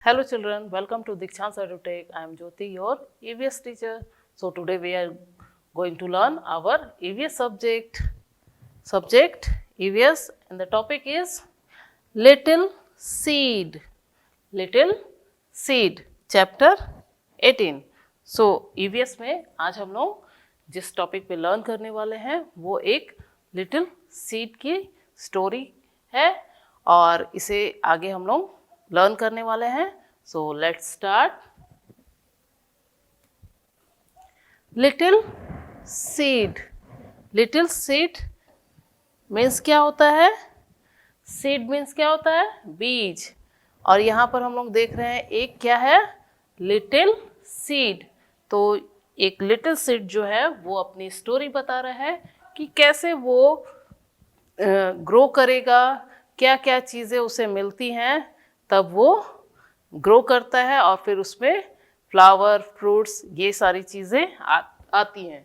Hello children, welcome to Dikshant Edutech. I am Jyoti, your EVS teacher. So today we are going to learn our EVS subject EVS, and the topic is Little Seed. Little Seed, chapter 18. So EVS में आज हम लोग जिस topic पे learn करने वाले हैं वो एक लिटिल सीड की स्टोरी है और इसे आगे हम लोग लर्न करने वाले हैं. So let's start. Little seed. Little seed means क्या होता है? सीड मीन्स क्या होता है? बीज. और यहाँ पर हम लोग देख रहे हैं एक क्या है? Little seed. तो एक लिटिल सीड जो है वो अपनी स्टोरी बता रहा है कि कैसे वो ग्रो करेगा, क्या क्या चीज़ें उसे मिलती हैं तब वो ग्रो करता है और फिर उसमें फ्लावर, फ्रूट्स, ये सारी चीज़ें आती हैं.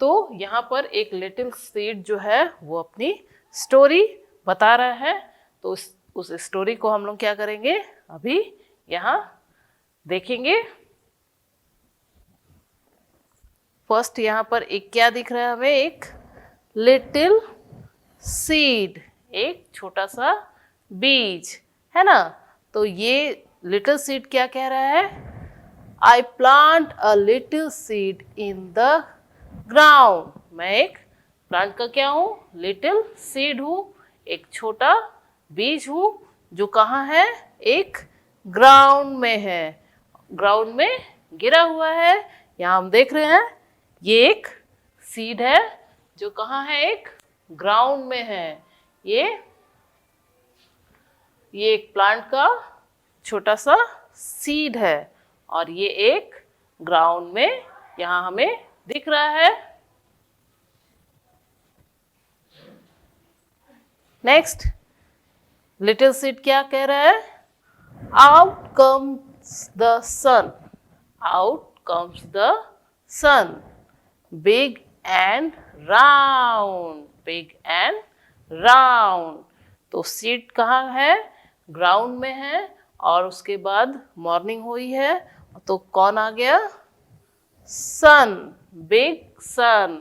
तो यहाँ पर एक लिटिल सीड जो है वो अपनी स्टोरी बता रहा है. तो उस स्टोरी को हम लोग क्या करेंगे अभी यहाँ देखेंगे. फर्स्ट यहाँ पर एक क्या दिख रहा है हमें? एक लिटिल सीड, एक छोटा सा बीज है ना. तो ये लिटिल सीड क्या कह रहा है? I plant a little seed in the ground. मैं एक प्लांट का क्या हूँ? लिटिल सीड हूँ, एक छोटा बीज हूँ जो कहाँ है? एक ग्राउंड में है, ग्राउंड में गिरा हुआ है. यहाँ हम देख रहे हैं ये एक सीड है जो कहाँ है? एक ग्राउंड में है. ये एक प्लांट का छोटा सा सीड है और ये एक ग्राउंड में यहाँ हमें दिख रहा है. नेक्स्ट लिटिल सीड क्या कह रहा है? Out comes the sun. Out comes the sun, big and round. Big and round. तो सीड कहाँ है? ग्राउंड में है और उसके बाद मॉर्निंग हुई है तो कौन आ गया? सन, बिग सन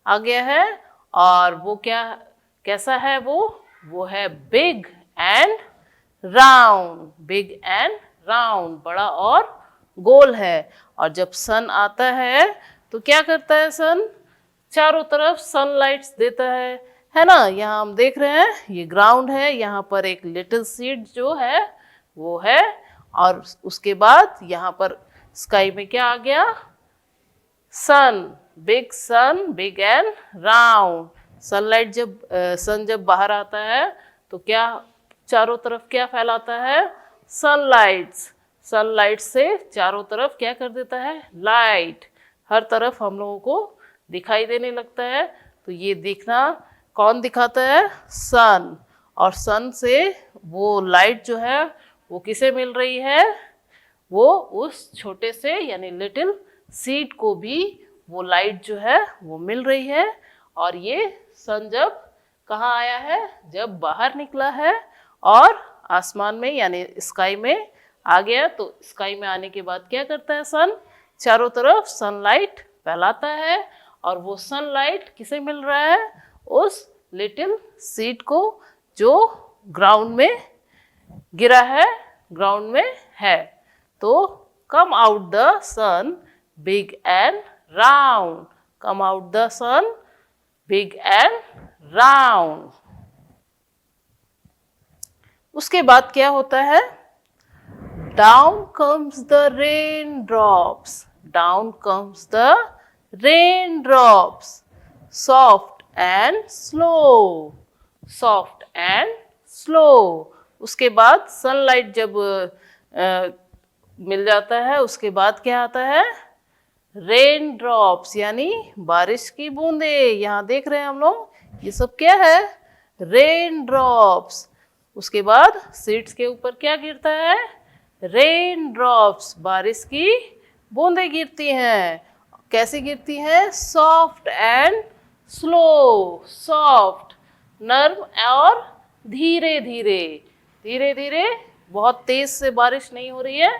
आ गया है. और वो क्या कैसा है? वो है big and round. Big and round, बड़ा और गोल है. और जब सन आता है तो क्या करता है? सन चारों तरफ सनलाइट्स देता है ना. यहाँ हम देख रहे हैं ये ग्राउंड है, यहाँ पर एक लिटिल सीड जो है वो है और उसके बाद यहाँ पर स्काई में क्या आ गया? सन, बिग एंड राउंड. सनलाइट जब सन जब बाहर आता है तो क्या चारों तरफ क्या फैलाता है? सनलाइट्स. सनलाइट से चारों तरफ क्या कर देता है? लाइट हर तरफ हम लोगों को दिखाई देने लगता है. तो ये दिखना कौन दिखाता है? सन. और सन से वो लाइट जो है वो किसे मिल रही है? वो उस छोटे से यानी लिटिल सीड को भी वो लाइट जो है वो मिल रही है. और ये सन जब कहाँ आया है? जब बाहर निकला है और आसमान में यानी स्काई में आ गया. तो स्काई में आने के बाद क्या करता है? सन चारों तरफ सनलाइट फैलाता है और वो सनलाइट किसे मिल रहा है? उस लिटिल सीड को जो ग्राउंड में गिरा है, ग्राउंड में है. तो come out the sun big and round. Come out the sun big and round. उसके बाद क्या होता है? Down comes the rain drops. Down comes the rain drops. Soft and slow. Soft and slow. उसके बाद सनलाइट जब मिल जाता है उसके बाद क्या आता है? रेन ड्रॉप्स यानी बारिश की बूंदे. यहाँ देख रहे हैं हम लोग ये सब क्या है? Rain drops. उसके बाद सीड्स के ऊपर क्या गिरता है? रेन ड्रॉप्स, बारिश की बूंदें गिरती हैं. कैसे गिरती हैं? Soft and slow. सॉफ्ट नर्म और धीरे धीरे. धीरे धीरे बहुत तेज से बारिश नहीं हो रही है,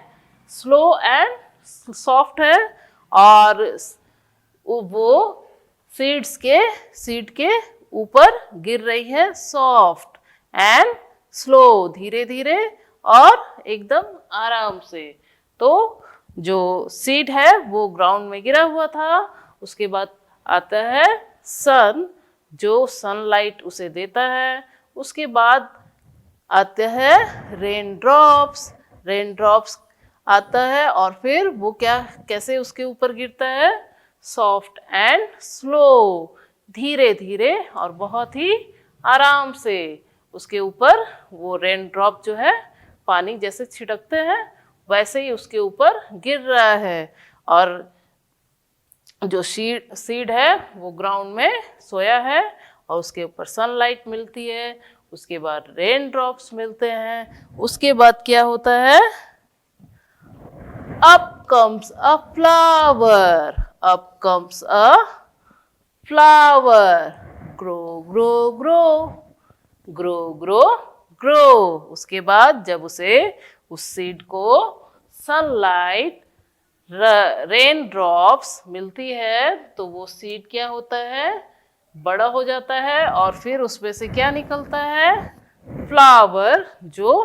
स्लो एंड सॉफ्ट है, और वो सीड के ऊपर गिर रही है, सॉफ्ट एंड स्लो, धीरे धीरे और एकदम आराम से। तो जो सीड है वो ग्राउंड में गिरा हुआ था, उसके बाद आता है सन, जो सनलाइट उसे देता है, उसके बाद आते हैं रेन ड्रॉप्स आता है, और फिर वो कैसे उसके ऊपर गिरता है, सॉफ्ट एंड स्लो, धीरे धीरे और बहुत ही आराम से उसके ऊपर वो रेन ड्रॉप जो है पानी जैसे छिड़कते हैं वैसे ही उसके ऊपर गिर रहा है। और जो सीड है वो ग्राउंड में सोया है और उसके ऊपर सनलाइट मिलती है, उसके बाद रेन ड्रॉप्स मिलते हैं, उसके बाद क्या होता है, up comes a flower, up comes a flower, grow grow grow, grow grow grow। उसके बाद जब उस सीड को सनलाइट रेन ड्रॉप्स मिलती है तो वो सीड क्या होता है, बड़ा हो जाता है, और फिर उसमें से क्या निकलता है, फ्लावर, जो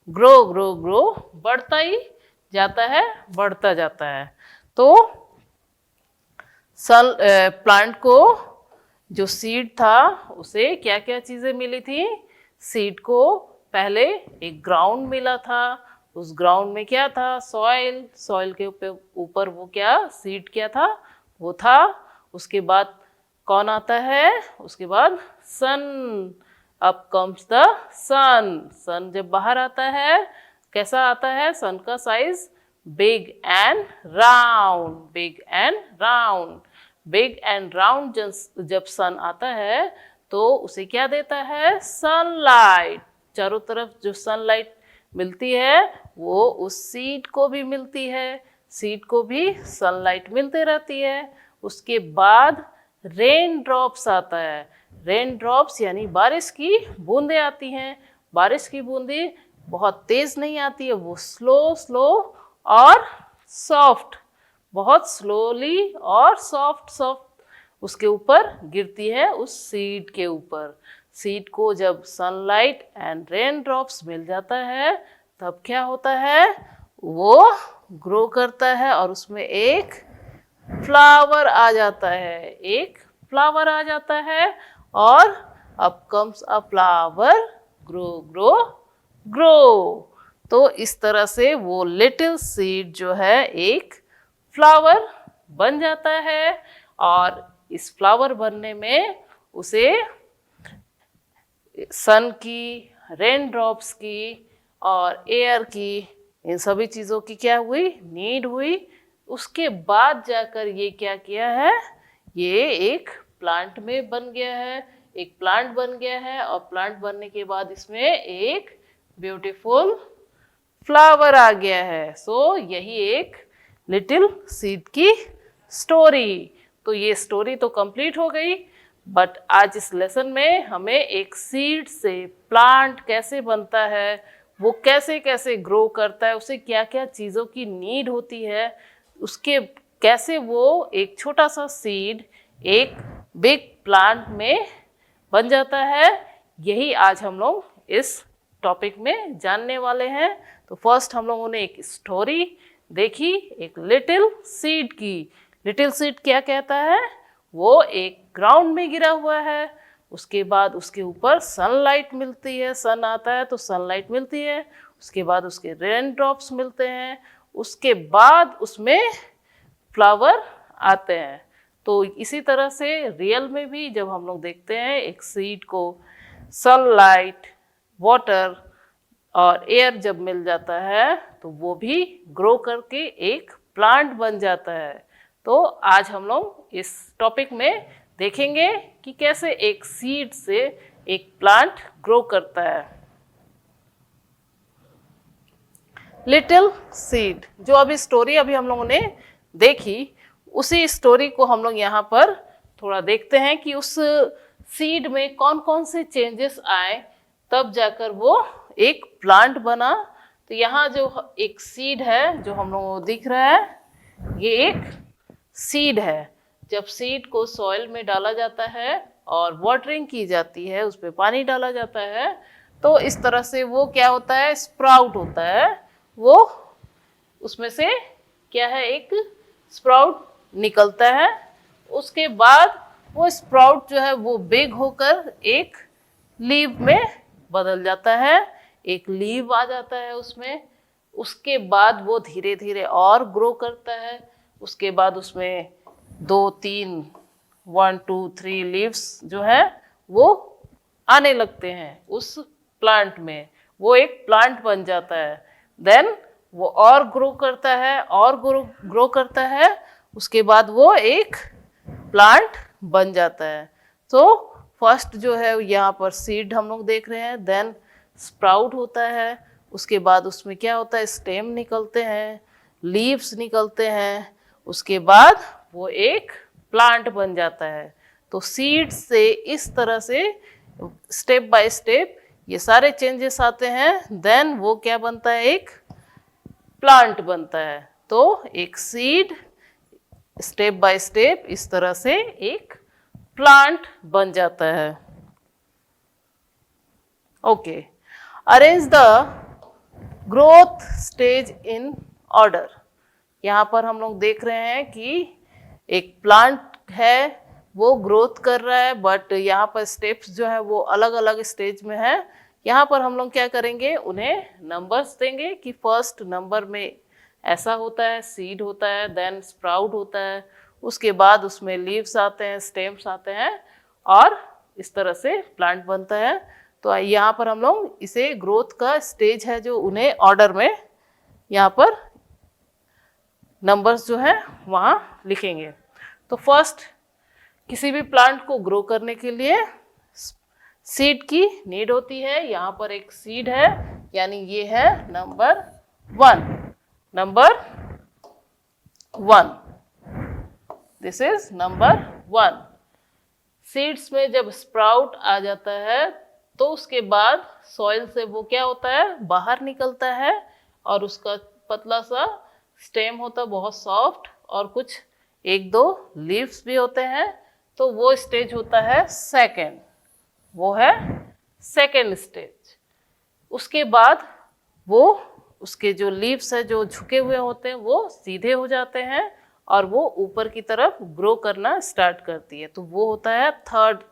ग्रो ग्रो ग्रो बढ़ता ही जाता है, बढ़ता जाता है। तो प्लांट को जो सीड था उसे क्या क्या चीज़ें मिली थी, सीड को पहले एक ग्राउंड मिला था, उस ग्राउंड में क्या था, सॉइल के ऊपर वो क्या सीड क्या था, वो था। उसके बाद कौन आता है, उसके बाद सन, अप कम्स द सन जब बाहर आता है कैसा आता है, सन का साइज बिग एंड राउंड जब सन आता है तो उसे क्या देता है, सनलाइट। चारों तरफ जो सनलाइट मिलती है वो उस सीड को भी मिलती है, सीड को भी सनलाइट मिलती रहती है। उसके बाद रेन ड्रॉप्स आता है, रेन ड्रॉप्स यानी बारिश की बूंदें आती हैं। बारिश की बूंदें बहुत तेज नहीं आती है, वो स्लो और सॉफ्ट, बहुत स्लोली और सॉफ्ट उसके ऊपर गिरती है, उस सीड के ऊपर। सीड को जब सनलाइट एंड रेन ड्रॉप्स मिल जाता है तब क्या होता है, वो ग्रो करता है और उसमें एक फ्लावर आ जाता है, और up comes a flower, grow. तो इस तरह से वो लिटिल सीड जो है एक फ्लावर बन जाता है, और इस फ्लावर बनने में उसे सन की, रेन ड्रॉप्स की और एयर की, इन सभी चीज़ों की क्या हुई, नीड हुई। उसके बाद जाकर ये क्या किया है, ये एक प्लांट में बन गया है, एक प्लांट बन गया है, और प्लांट बनने के बाद इसमें एक ब्यूटीफुल फ्लावर आ गया है। सो यही एक लिटिल सीड की स्टोरी। तो ये स्टोरी तो कंप्लीट हो गई, बट आज इस लेसन में हमें एक सीड से प्लांट कैसे बनता है, वो कैसे कैसे ग्रो करता है, उसे क्या क्या चीज़ों की नीड होती है, उसके कैसे वो एक छोटा सा सीड एक बिग प्लांट में बन जाता है, यही आज हम लोग इस टॉपिक में जानने वाले हैं। तो फर्स्ट हम लोगों ने एक स्टोरी देखी एक लिटिल सीड की। लिटिल सीड क्या कहता है, वो एक ग्राउंड में गिरा हुआ है, उसके बाद उसके ऊपर सनलाइट मिलती है, सन आता है तो सनलाइट मिलती है, उसके बाद उसके रेन ड्रॉप्स मिलते हैं, उसके बाद उसमें फ्लावर आते हैं। तो इसी तरह से रियल में भी जब हम लोग देखते हैं एक सीड को सनलाइट, वाटर और एयर जब मिल जाता है तो वो भी ग्रो करके एक प्लांट बन जाता है। तो आज हम लोग इस टॉपिक में देखेंगे कि कैसे एक सीड से एक प्लांट ग्रो करता है। लिटिल सीड, जो अभी स्टोरी अभी हम लोगों ने देखी, उसी स्टोरी को हम लोग यहाँ पर थोड़ा देखते हैं कि उस सीड में कौन कौन से चेंजेस आए तब जाकर वो एक प्लांट बना, तो यहाँ जो एक सीड है जो हम लोगों को दिख रहा है, ये एक सीड है। जब सीड को सॉइल में डाला जाता है और वाटरिंग की जाती है, उस पर पानी डाला जाता है, तो इस तरह से वो क्या होता है, स्प्राउट होता है। वो उसमें से क्या है, एक स्प्राउट निकलता है। उसके बाद वो स्प्राउट जो है वो बिग होकर एक लीव में बदल जाता है, एक लीव आ जाता है उसमें। उसके बाद वो धीरे धीरे और ग्रो करता है। उसके बाद उसमें 2-3 1 2 3 लीव्स जो है वो आने लगते हैं उस प्लांट में। वो एक प्लांट बन जाता है। देन वो और ग्रो करता है और ग्रो करता है। उसके बाद वो एक प्लांट बन जाता है। तो फर्स्ट जो है यहाँ पर सीड हम लोग देख रहे हैं, देन स्प्राउट होता है। उसके बाद उसमें क्या होता है, स्टेम निकलते हैं, लीव्स निकलते हैं। उसके बाद वो एक प्लांट बन जाता है। तो सीड से इस तरह से स्टेप बाय स्टेप ये सारे चेंजेस आते हैं। देन वो क्या बनता है, एक प्लांट बनता है। तो एक सीड स्टेप बाय स्टेप इस तरह से एक प्लांट बन जाता है। Okay, arrange the growth stage in order. यहाँ पर हम लोग देख रहे हैं कि एक प्लांट है, वो ग्रोथ कर रहा है, बट यहाँ पर स्टेप्स जो है वो अलग अलग स्टेज में है। यहाँ पर हम लोग क्या करेंगे, उन्हें नंबर्स देंगे कि फर्स्ट नंबर में ऐसा होता है, सीड होता है, देन स्प्राउट होता है, उसके बाद उसमें लीव्स आते हैं, स्टेम्स आते हैं, और इस तरह से प्लांट बनता है। तो यहाँ पर हम लोग इसे ग्रोथ का स्टेज है जो उन्हें ऑर्डर में यहाँ पर नंबर्स जो है वहाँ लिखेंगे। तो फर्स्ट, किसी भी प्लांट को ग्रो करने के लिए सीड की नीड होती है। यहाँ पर एक सीड है, यानी ये है number 1। Number 1, this is number 1। Seeds में जब स्प्राउट आ जाता है तो उसके बाद सॉइल से वो क्या होता है, बाहर निकलता है, और उसका पतला सा स्टेम होता है, बहुत सॉफ्ट, और कुछ 1-2 लीव्स भी होते हैं। तो वो स्टेज होता है सेकेंड, वो है सेकेंड स्टेज। उसके बाद वो उसके जो लीव्स है जो झुके हुए होते हैं वो सीधे हो जाते हैं और वो ऊपर की तरफ ग्रो करना स्टार्ट करती है, तो वो होता है थर्ड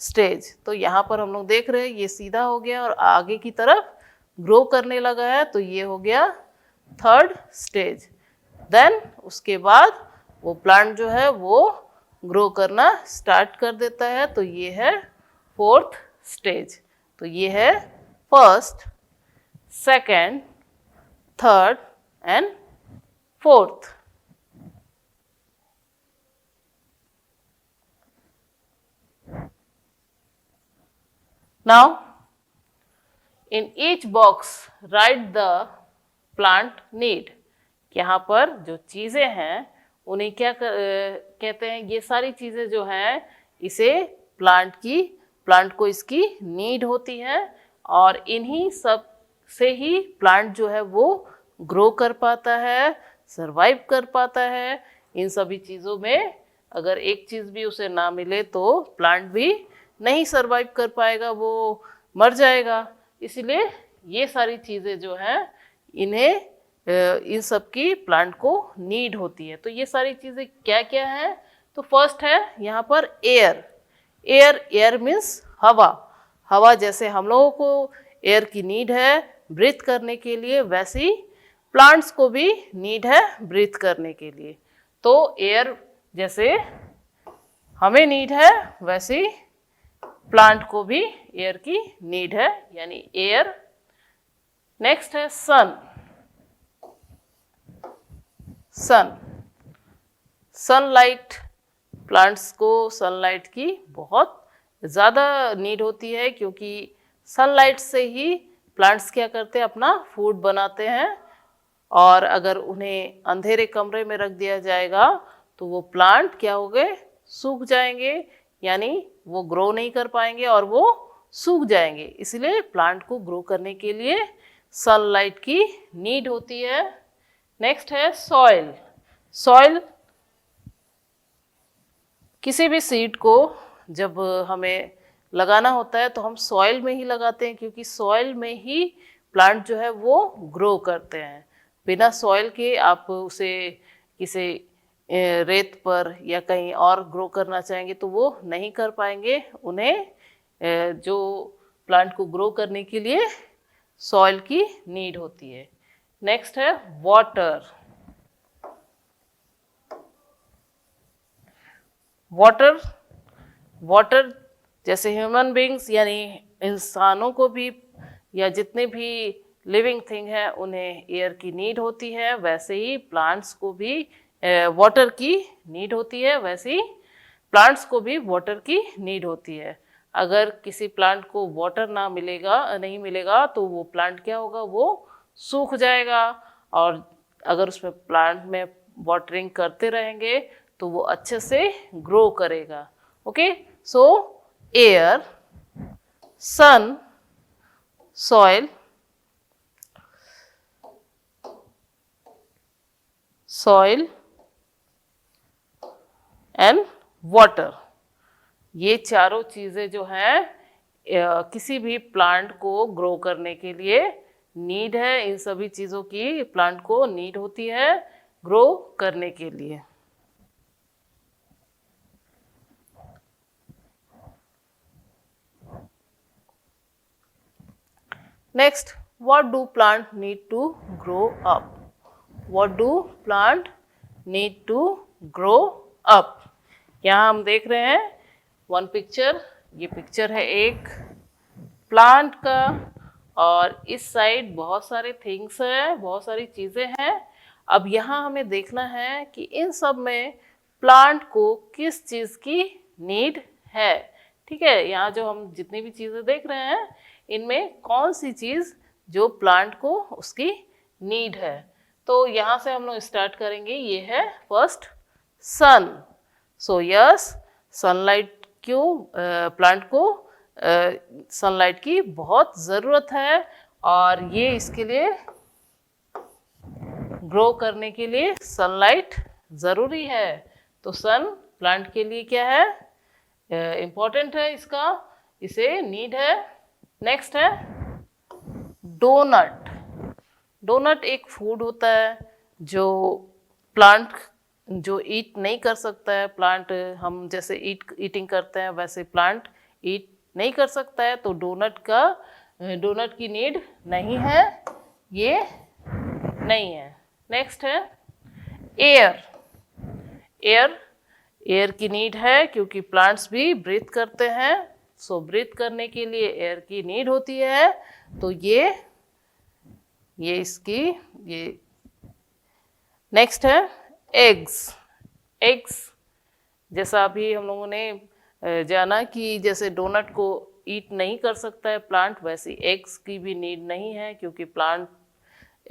स्टेज। तो यहाँ पर हम लोग देख रहे हैं ये सीधा हो गया और आगे की तरफ ग्रो करने लगा है, तो ये हो गया थर्ड स्टेज। देन उसके बाद वो प्लांट जो है वो ग्रो करना स्टार्ट कर देता है, तो ये है फोर्थ स्टेज। तो ये है first, second, third and fourth. Now, in each box write the plant need। यहाँ पर जो चीज़ें हैं उन्हें क्या कहते हैं, ये सारी चीज़ें जो हैं इसे प्लांट को इसकी नीड होती है, और इन्हीं सब से ही प्लांट जो है वो ग्रो कर पाता है, सरवाइव कर पाता है। इन सभी चीज़ों में अगर एक चीज़ भी उसे ना मिले तो प्लांट भी नहीं सरवाइव कर पाएगा, वो मर जाएगा। इसलिए ये सारी चीज़ें जो हैं इन्हें इन सब की प्लांट को नीड होती है। तो ये सारी चीज़ें क्या क्या हैं, तो फर्स्ट है यहाँ पर एयर। एयर मीन्स हवा। हवा जैसे हम लोगों को एयर की नीड है ब्रीथ करने के लिए, वैसे ही प्लांट्स को भी नीड है ब्रीथ करने के लिए। तो एयर जैसे हमें नीड है वैसे ही प्लांट को भी एयर की नीड है, यानी एयर। नेक्स्ट है सन। सनलाइट, प्लांट्स को सनलाइट की बहुत ज़्यादा नीड होती है, क्योंकि सनलाइट से ही प्लांट्स क्या करते हैं, अपना फूड बनाते हैं। और अगर उन्हें अंधेरे कमरे में रख दिया जाएगा तो वो प्लांट क्या हो गए, सूख जाएंगे, यानी वो ग्रो नहीं कर पाएंगे और वो सूख जाएंगे। इसलिए प्लांट को ग्रो करने के लिए सनलाइट की नीड होती है। नेक्स्ट है सॉइल। सॉइल, किसी भी सीड को जब हमें लगाना होता है तो हम सॉइल में ही लगाते हैं, क्योंकि सॉइल में ही प्लांट जो है वो ग्रो करते हैं। बिना सॉइल के आप उसे किसी रेत पर या कहीं और ग्रो करना चाहेंगे तो वो नहीं कर पाएंगे। उन्हें जो प्लांट को ग्रो करने के लिए सॉइल की नीड होती है। नेक्स्ट है वाटर। वाटर, वाटर जैसे ह्यूमन बींग्स यानी इंसानों को भी या जितने भी लिविंग थिंग है उन्हें एयर की नीड होती है, वैसे ही प्लांट्स को भी वाटर की नीड होती है, वैसे ही प्लांट्स को भी वाटर की नीड होती है। अगर किसी प्लांट को वाटर नहीं मिलेगा तो वो प्लांट क्या होगा, वो सूख जाएगा। और अगर उसमें प्लांट में वाटरिंग करते रहेंगे तो वो अच्छे से ग्रो करेगा। Okay, so air, sun, soil, and water, ये चारों चीज़ें जो हैं किसी भी प्लांट को ग्रो करने के लिए नीड है। इन सभी चीज़ों की प्लांट को नीड होती है ग्रो करने के लिए। Next, what do plant need to grow up? What do plant need to grow up? यहाँ हम देख रहे हैं वन पिक्चर। ये पिक्चर है एक प्लांट का और इस साइड बहुत सारे थिंग्स हैं, बहुत सारी चीज़ें हैं। अब यहाँ हमें देखना है कि इन सब में प्लांट को किस चीज़ की नीड है। ठीक है, यहाँ जो हम जितनी भी चीज़ें देख रहे हैं इनमें कौन सी चीज़ जो प्लांट को उसकी नीड है। तो यहाँ से हम लोग स्टार्ट करेंगे। ये है फर्स्ट सन। सो यस, सनलाइट क्यों प्लांट को सनलाइट की बहुत ज़रूरत है और ये इसके लिए ग्रो करने के लिए सनलाइट ज़रूरी है। तो सन प्लांट के लिए क्या है, इम्पोर्टेंट है, इसका इसे नीड है। नेक्स्ट है डोनट। डोनट एक फूड होता है जो प्लांट जो ईट नहीं कर सकता है। प्लांट हम जैसे ईटिंग करते हैं वैसे प्लांट ईट नहीं कर सकता है, तो डोनट की नीड नहीं है, ये नहीं है। नेक्स्ट है एयर। एयर की नीड है क्योंकि प्लांट्स भी ब्रीथ करते हैं। सो ब्रीथ करने के लिए एयर की नीड होती है। तो ये इसकी ये। नेक्स्ट है एग्स। जैसा अभी हम लोगों ने जाना कि जैसे डोनट को ईट नहीं कर सकता है प्लांट, वैसे एग्स की भी नीड नहीं है क्योंकि प्लांट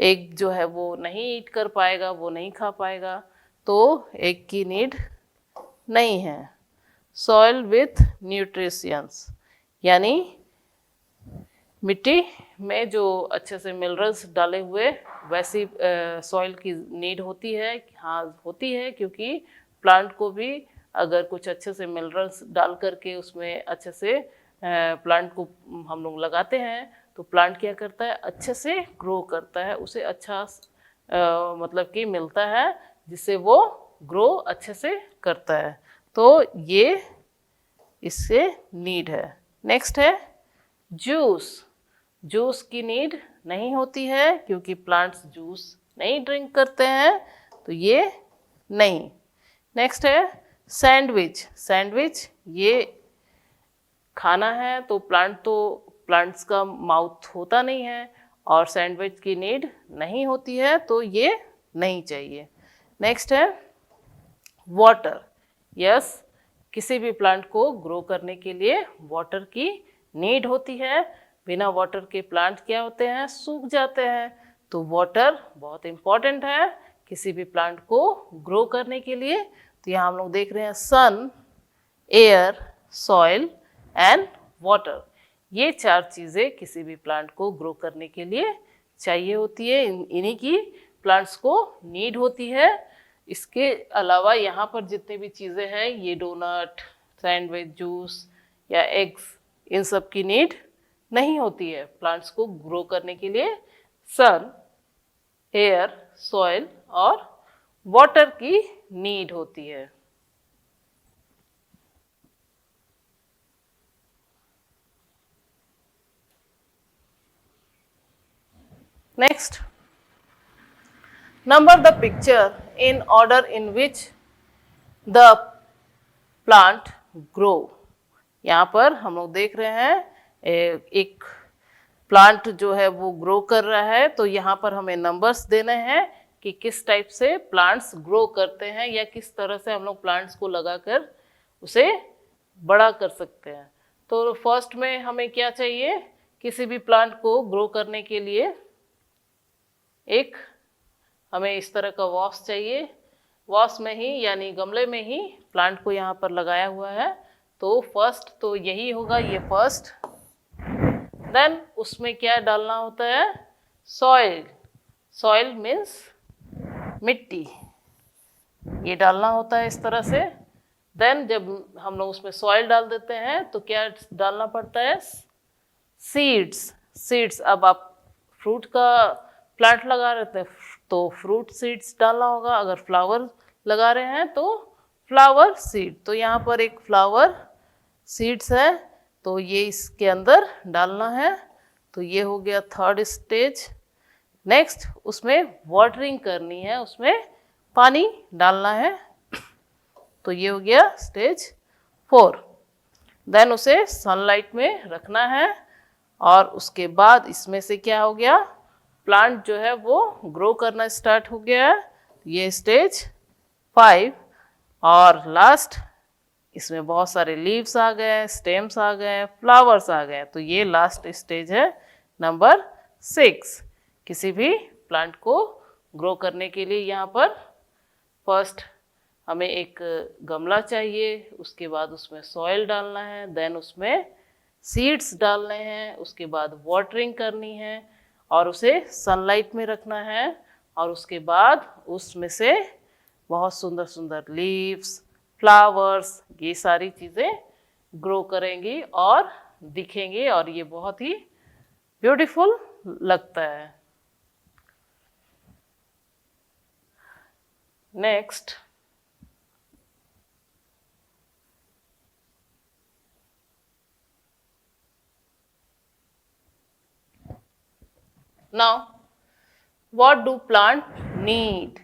एग जो है वो नहीं ईट कर पाएगा, वो नहीं खा पाएगा, तो एग की नीड नहीं है। सॉइल विथ न्यूट्रिशंस, यानी मिट्टी में जो अच्छे से मिनरल्स डाले हुए वैसी सॉइल की नीड होती है। हाँ होती है, क्योंकि प्लांट को भी अगर कुछ अच्छे से मिनरल्स डाल करके उसमें अच्छे से प्लांट को हम लोग लगाते हैं तो प्लांट क्या करता है, अच्छे से ग्रो करता है, उसे अच्छा मतलब कि मिलता है जिससे वो ग्रो अच्छे से करता है। तो ये इससे नीड है। नेक्स्ट है जूस की नीड नहीं होती है क्योंकि प्लांट्स जूस नहीं ड्रिंक करते हैं, तो ये नहीं। नेक्स्ट है सैंडविच ये खाना है, तो प्लांट्स का माउथ होता नहीं है और सैंडविच की नीड नहीं होती है, तो ये नहीं चाहिए। नेक्स्ट है वाटर। यस, किसी भी प्लांट को ग्रो करने के लिए वाटर की नीड होती है। बिना वाटर के प्लांट क्या होते हैं, सूख जाते हैं। तो वाटर बहुत इम्पॉर्टेंट है किसी भी प्लांट को ग्रो करने के लिए। तो यहाँ हम लोग देख रहे हैं सन, एयर, सॉइल एंड वाटर, ये चार चीज़ें किसी भी प्लांट को ग्रो करने के लिए चाहिए होती है, इन्हीं की प्लांट्स को नीड होती है। इसके अलावा यहाँ पर जितनी भी चीज़ें हैं, ये डोनट, सैंडविच, जूस या एग्स, इन सब की नीड नहीं होती है। प्लांट्स को ग्रो करने के लिए सन, एयर, सॉइल और वाटर की नीड होती है। Next, number the picture in order in which the plant grow। यहाँ पर हम लोग देख रहे हैं एक प्लांट जो है वो ग्रो कर रहा है, तो यहाँ पर हमें नंबर्स देने हैं कि किस टाइप से प्लांट्स ग्रो करते हैं या किस तरह से हम लोग प्लांट्स को लगाकर उसे बड़ा कर सकते हैं। तो फर्स्ट में हमें क्या चाहिए, किसी भी प्लांट को ग्रो करने के लिए एक हमें इस तरह का वॉस चाहिए। वॉस में ही यानी गमले में ही प्लांट को यहाँ पर लगाया हुआ है, तो फर्स्ट तो यही होगा, ये फर्स्ट। देन उसमें क्या डालना होता है, सॉइल। सॉइल मीन्स मिट्टी, ये डालना होता है इस तरह से। देन जब हम लोग उसमें सॉइल डाल देते हैं तो क्या डालना पड़ता है, सीड्स। सीड्स, अब आप फ्रूट का प्लांट लगा रहे थे तो फ्रूट सीड्स डालना होगा, अगर फ्लावर लगा रहे हैं तो फ्लावर सीड। तो यहाँ पर एक फ्लावर सीड्स है, तो ये इसके अंदर डालना है। तो ये हो गया थर्ड स्टेज। नेक्स्ट उसमें वाटरिंग करनी है, उसमें पानी डालना है, तो ये हो गया स्टेज 4। देन उसे सनलाइट में रखना है और उसके बाद इसमें से क्या हो गया, प्लांट जो है वो ग्रो करना स्टार्ट हो गया है, ये स्टेज 5। और लास्ट इसमें बहुत सारे लीव्स आ गए, स्टेम्स आ गए, फ्लावर्स आ गए, तो ये लास्ट स्टेज है नंबर 6। किसी भी प्लांट को ग्रो करने के लिए यहाँ पर फर्स्ट हमें एक गमला चाहिए, उसके बाद उसमें सॉइल डालना है, देन उसमें सीड्स डालने हैं, उसके बाद वाटरिंग करनी है और उसे सनलाइट में रखना है, और उसके बाद उसमें से बहुत सुंदर सुंदर लीव्स, फ्लावर्स, ये सारी चीज़ें ग्रो करेंगी और दिखेंगे और ये बहुत ही ब्यूटीफुल लगता है। Next, now what do plant need?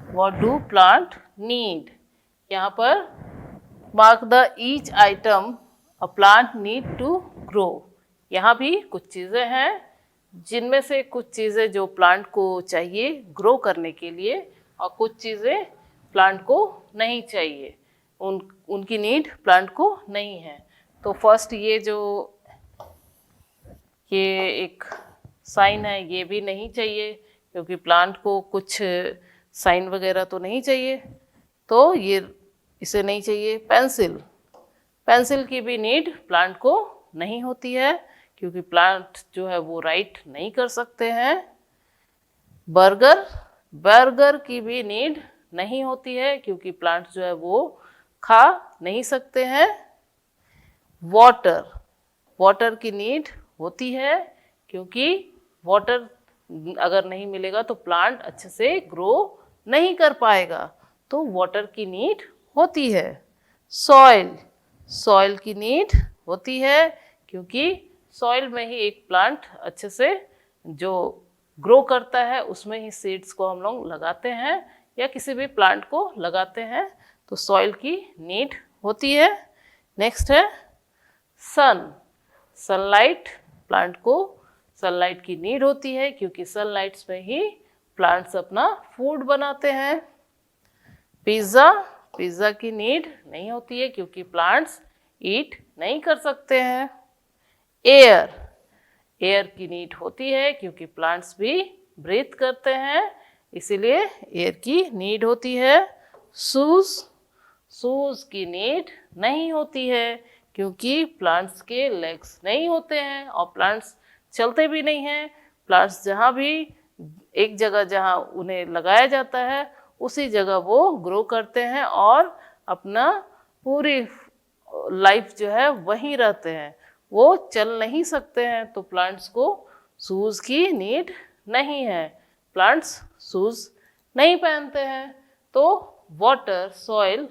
What do plant need? यहाँ पर mark the each item a plant need to grow। यहाँ भी कुछ चीज़ें हैं जिनमें से कुछ चीज़ें जो प्लांट को चाहिए ग्रो करने के लिए और कुछ चीज़ें प्लांट को नहीं चाहिए, उनकी नीड प्लांट को नहीं है। तो फर्स्ट ये एक साइन है, ये भी नहीं चाहिए क्योंकि प्लांट को कुछ साइन वगैरह तो नहीं चाहिए, तो ये इसे नहीं चाहिए। पेंसिल, पेंसिल की भी नीड प्लांट को नहीं होती है क्योंकि प्लांट जो है वो राइट नहीं कर सकते हैं। बर्गर, बर्गर की भी नीड नहीं होती है क्योंकि प्लांट जो है वो खा नहीं सकते हैं। वाटर, वाटर की नीड होती है क्योंकि वाटर अगर नहीं मिलेगा तो प्लांट अच्छे से ग्रो नहीं कर पाएगा, तो वाटर की नीड होती है। सॉइल, सॉइल की नीड होती है क्योंकि सॉइल में ही एक प्लांट अच्छे से जो ग्रो करता है उसमें ही सीड्स को हम लोग लगाते हैं या किसी भी प्लांट को लगाते हैं, तो सॉइल की नीड होती है। नेक्स्ट है सन, सनलाइट, प्लांट को सनलाइट की नीड होती है क्योंकि सनलाइट्स में ही प्लांट्स अपना फूड बनाते हैं। पिज़्ज़ा, पिज़्ज़ा की नीड नहीं होती है क्योंकि प्लांट्स ईट नहीं कर सकते हैं। एयर, एयर की नीड होती है क्योंकि प्लांट्स भी ब्रीथ करते हैं, इसीलिए एयर की नीड होती है। शूज़, शूज़ की नीड नहीं होती है क्योंकि प्लांट्स के लेग्स नहीं होते हैं और प्लांट्स चलते भी नहीं हैं, प्लांट्स जहाँ भी एक जगह जहाँ उन्हें लगाया जाता है उसी जगह वो ग्रो करते हैं और अपना पूरी लाइफ जो है वहीं रहते हैं, वो चल नहीं सकते हैं। तो प्लांट्स को शूज़ की नीड नहीं है, प्लांट्स शूज़ नहीं पहनते हैं। तो वाटर, सॉइल,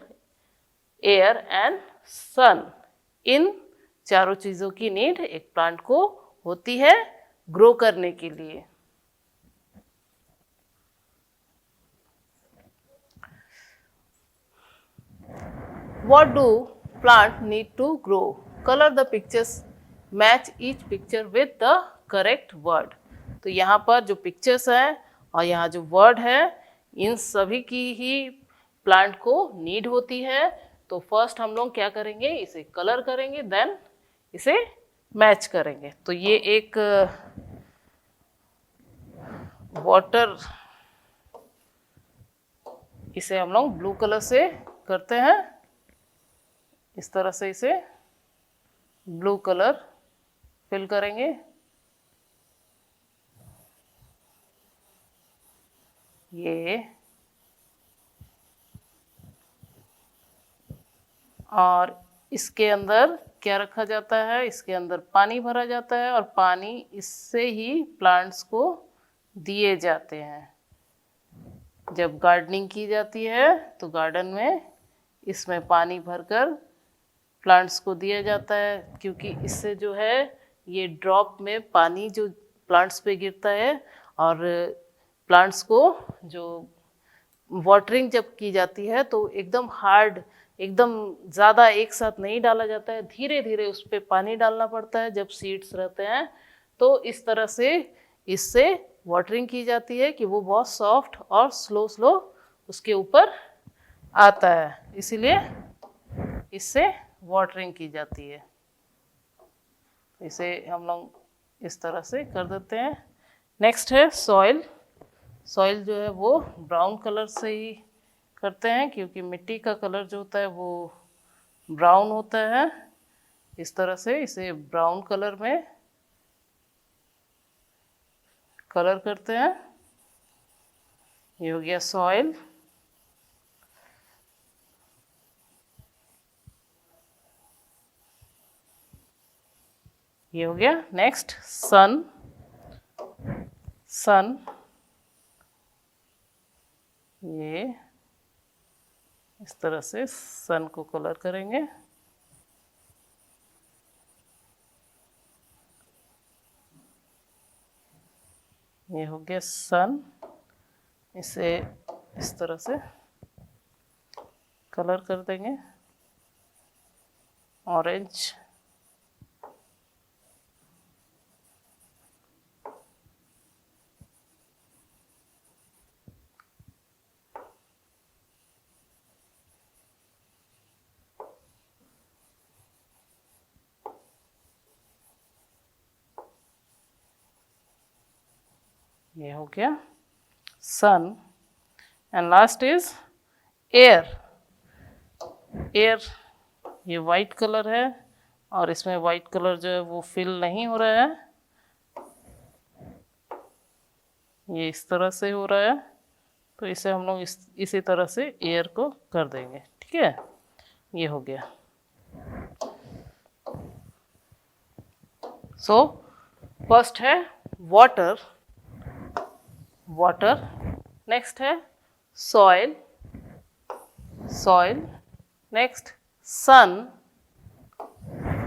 एयर एंड सन, इन चारों चीज़ों की नीड एक प्लांट को होती है ग्रो करने के लिए। What do plant need to grow? Color the pictures, match each picture with the correct word. तो यहाँ पर जो पिक्चर्स हैं और यहाँ जो वर्ड है, इन सभी की ही प्लांट को नीड होती है। तो फर्स्ट हम लोग क्या करेंगे, इसे कलर करेंगे, देन इसे मैच करेंगे। तो ये एक वाटर, इसे हम लोग ब्लू कलर से करते हैं। इस तरह से इसे ब्लू कलर फिल करेंगे। ये और इसके अंदर क्या रखा जाता है, इसके अंदर पानी भरा जाता है और पानी इससे ही प्लांट्स को दिए जाते हैं। जब गार्डनिंग की जाती है तो गार्डन में इसमें पानी भरकर प्लांट्स को दिया जाता है, क्योंकि इससे जो है ये ड्रॉप में पानी जो प्लांट्स पे गिरता है और प्लांट्स को जो वाटरिंग जब की जाती है तो एकदम हार्ड, एकदम ज़्यादा एक साथ नहीं डाला जाता है, धीरे धीरे उस पर पानी डालना पड़ता है जब सीड्स रहते हैं। तो इस तरह से इससे वाटरिंग की जाती है कि वो बहुत सॉफ्ट और स्लो स्लो उसके ऊपर आता है, इसीलिए इससे वाटरिंग की जाती है। इसे हम लोग इस तरह से कर देते हैं। नेक्स्ट है सॉइल। सॉइल जो है वो ब्राउन कलर से ही करते हैं, क्योंकि मिट्टी का कलर जो होता है वो ब्राउन होता है। इस तरह से इसे ब्राउन कलर में कलर करते हैं। ये हो गया सॉइल। ये हो गया। Next sun. सन, ये इस तरह से सन को कलर करेंगे। ये हो गया सन। इसे इस तरह से कलर कर देंगे ऑरेंज। ये हो गया sun. And last is air. Air, ये वाइट कलर है और इसमें वाइट कलर जो है वो फिल नहीं हो रहा है, ये इस तरह से हो रहा है। तो इसे हम लोग इसी तरह से एयर को कर देंगे। ठीक है, ये हो गया। सो फर्स्ट है वाटर, वाटर। नेक्स्ट है soil, soil. Next sun,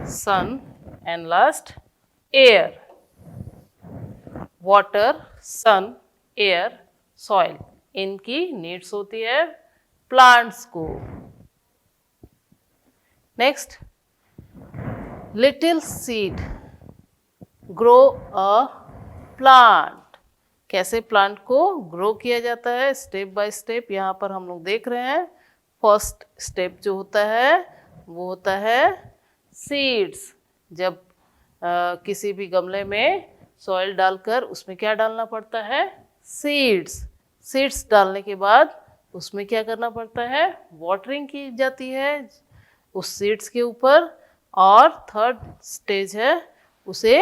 sun. And last air. Water, sun, air, soil, इनकी नीड्स होती है प्लांट्स को। Next, little seed grow a plant. कैसे प्लांट को ग्रो किया जाता है स्टेप बाय स्टेप यहाँ पर हम लोग देख रहे हैं। फर्स्ट स्टेप जो होता है वो होता है सीड्स। जब किसी भी गमले में सॉइल डालकर उसमें क्या डालना पड़ता है, सीड्स। सीड्स डालने के बाद उसमें क्या करना पड़ता है, वाटरिंग की जाती है उस सीड्स के ऊपर। और थर्ड स्टेज है उसे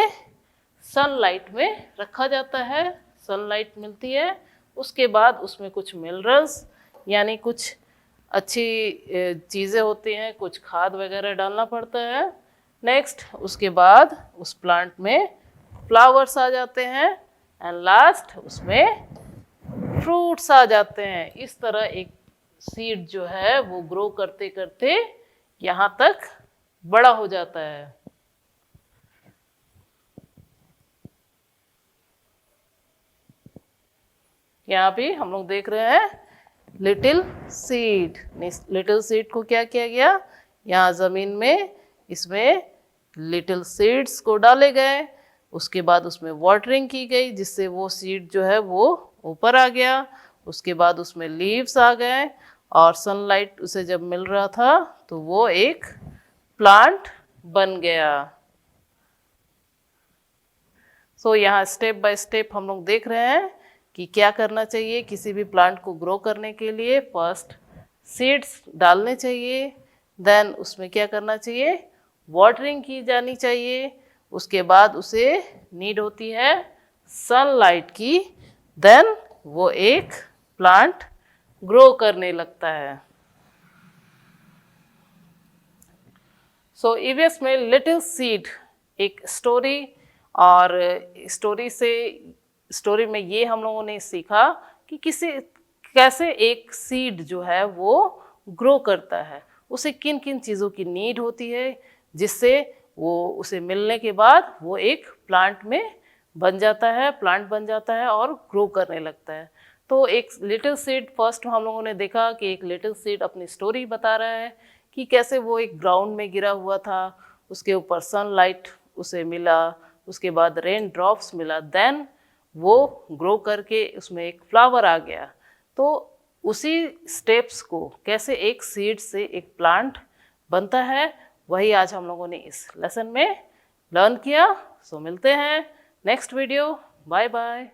सनलाइट में रखा जाता है, सनलाइट मिलती है, उसके बाद उसमें कुछ मिनरल्स यानी कुछ अच्छी चीज़ें होती हैं, कुछ खाद वगैरह डालना पड़ता है। नेक्स्ट उसके बाद उस प्लांट में फ्लावर्स आ जाते हैं एंड लास्ट उसमें फ्रूट्स आ जाते हैं। इस तरह एक सीड जो है वो ग्रो करते करते यहाँ तक बड़ा हो जाता है। यहाँ भी हम लोग देख रहे हैं लिटिल सीड। लिटिल सीड को क्या किया गया, यहाँ ज़मीन में इसमें लिटिल सीड्स को डाले गए, उसके बाद उसमें वाटरिंग की गई जिससे वो सीड जो है वो ऊपर आ गया, उसके बाद उसमें लीव्स आ गए और सनलाइट उसे जब मिल रहा था तो वो एक प्लांट बन गया। सो यहाँ स्टेप बाय स्टेप हम लोग देख रहे हैं कि क्या करना चाहिए किसी भी प्लांट को ग्रो करने के लिए। फर्स्ट सीड्स डालने चाहिए, देन उसमें क्या करना चाहिए, वाटरिंग की जानी चाहिए, उसके बाद उसे नीड होती है सनलाइट की, देन वो एक प्लांट ग्रो करने लगता है। सो ईवीएस में लिटिल सीड एक स्टोरी, और स्टोरी में ये हम लोगों ने सीखा कि कैसे एक सीड जो है वो ग्रो करता है, उसे किन किन चीज़ों की नीड होती है जिससे वो उसे मिलने के बाद वो एक प्लांट बन जाता है और ग्रो करने लगता है। तो एक लिटिल सीड फर्स्ट हम लोगों ने देखा कि एक लिटिल सीड अपनी स्टोरी बता रहा है कि कैसे वो एक ग्राउंड में गिरा हुआ था, उसके ऊपर सनलाइट उसे मिला, उसके बाद रेन ड्रॉप्स मिला, देन वो ग्रो करके उसमें एक फ्लावर आ गया। तो उसी स्टेप्स को कैसे एक सीड से एक प्लांट बनता है वही आज हम लोगों ने इस लेसन में लर्न किया। सो मिलते हैं नेक्स्ट वीडियो। Bye bye.